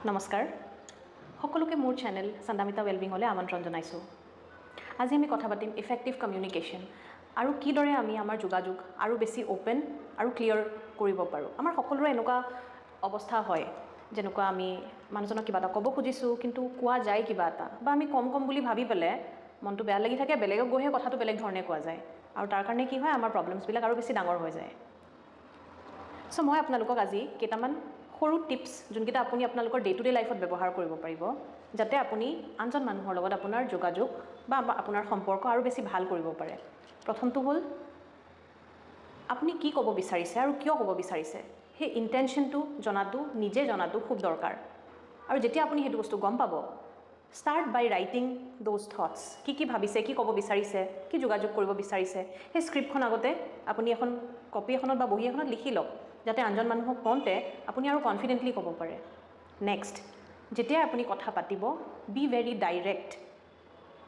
নমস্কাৰ সকলোকে মোৰ চেনেল সন্দামিতা ৱেলবিঙলৈ আমন্ত্ৰণ জনাইছোঁ। আজি আমি কথা পাতিম ইফেক্টিভ কমিউনিকেশ্যন আৰু কিদৰে আমি আমাৰ যোগাযোগ আৰু বেছি অ'পেন আৰু ক্লিয়াৰ কৰিব পাৰোঁ। আমাৰ সকলোৰে এনেকুৱা অৱস্থা হয় যেনেকুৱা আমি মানুহজনক কিবা এটা ক'ব খুজিছোঁ কিন্তু কোৱা যায় কিবা এটা বা আমি কম বুলি ভাবি পেলাই মনটো বেয়া লাগি থাকে, বেলেগক গৈহে কথাটো বেলেগ ধৰণে কোৱা যায় আৰু তাৰ কাৰণে কি হয় আমাৰ প্ৰব্লেমছবিলাক আৰু বেছি ডাঙৰ হৈ যায়। চ' মই আপোনালোকক আজি কেইটামান সৰু টিপছ যোনকেইটা আপুনি আপোনালোকৰ ডে টু ডে লাইফত ব্যৱহাৰ কৰিব পাৰিব যাতে আপুনি আনজন মানুহৰ লগত আপোনাৰ যোগাযোগ বা আপোনাৰ সম্পৰ্ক আৰু বেছি ভাল কৰিব পাৰে। প্ৰথমটো হ'ল আপুনি কি ক'ব বিচাৰিছে আৰু কিয় ক'ব বিচাৰিছে সেই ইণ্টেনশ্যনটো নিজে জনাটো খুব দৰকাৰ। আৰু যেতিয়া আপুনি সেইটো বস্তু গম পাব, start by writing those thoughts. কি ভাবিছে, কি ক'ব বিচাৰিছে, কি যোগাযোগ কৰিব বিচাৰিছে, সেই স্ক্ৰিপ্টখন আগতে আপুনি এখন কপি এখনত বা বহী এখনত লিখি লওক যাতে আনজন মানুহক কওঁতে আপুনি আৰু কনফিডেণ্টলি ক'ব পাৰে। নেক্সট, যেতিয়া আপুনি কথা পাতিব বি ভেৰি ডাইৰেক্ট।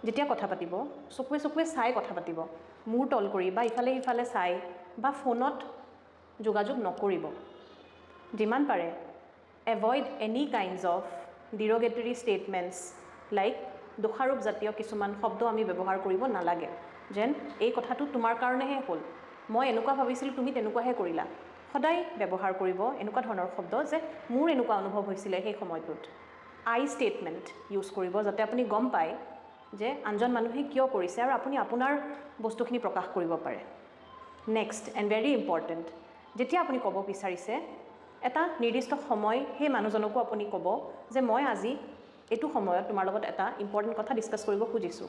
যেতিয়া কথা পাতিব চকুৱে চাই কথা পাতিব, মূৰ তল কৰি বা ইফালে সিফালে চাই বা ফোনত যোগাযোগ নকৰিব। যিমান পাৰে avoid any kinds of derogatory statements like দোষাৰোপ জাতীয় কিছুমান শব্দ আমি ব্যৱহাৰ কৰিব নালাগে, যেন এই কথাটো তোমাৰ কাৰণেহে হ'ল, মই এনেকুৱা ভাবিছিলোঁ তুমি তেনেকুৱাহে কৰিলা। সদায় ব্যৱহাৰ কৰিব এনেকুৱা ধৰণৰ শব্দ যে মোৰ এনেকুৱা অনুভৱ হৈছিলে সেই সময়টোত। আই ষ্টেটমেণ্ট ইউজ কৰিব যাতে আপুনি গম পায় যে আনজন মানুহে কিয় কৰিছে আৰু আপুনি আপোনাৰ বস্তুখিনি প্ৰকাশ কৰিব পাৰে। নেক্সট এণ্ড ভেৰি ইম্পৰ্টেণ্ট, যেতিয়া আপুনি ক'ব বিচাৰিছে এটা নিৰ্দিষ্ট সময় সেই মানুহজনকো আপুনি ক'ব যে মই আজি এইটো সময়ত তোমাৰ লগত এটা ইম্পৰ্টেণ্ট কথা ডিছকাছ কৰিব খুজিছোঁ।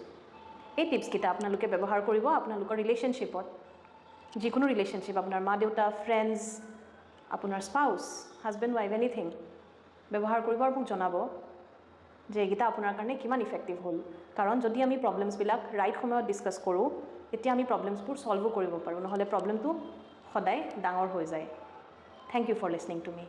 এই টিপছকেইটা আপোনালোকে ব্যৱহাৰ কৰিব আপোনালোকৰ ৰিলেশ্যনশ্বিপত। যিকোনো ৰিলেশ্যনশ্বিপ, আপোনাৰ মা দেউতা, ফ্ৰেণ্ডছ, আপোনাৰ স্পাউচ, হাজবেণ্ড ৱাইফ, এনিথিং ব্যৱহাৰ কৰিব আৰু মোক জনাব যে এইকেইটা আপোনাৰ কাৰণে কিমান ইফেক্টিভ হ'ল। কাৰণ যদি আমি প্ৰব্লেমছবিলাক ৰাইট সময়ত ডিছকাছ কৰোঁ তেতিয়া আমি প্ৰব্লেমছবোৰ ছল্ভো কৰিব পাৰোঁ, নহ'লে প্ৰব্লেমটো সদায় ডাঙৰ হৈ যায়। Thank you for listening to me.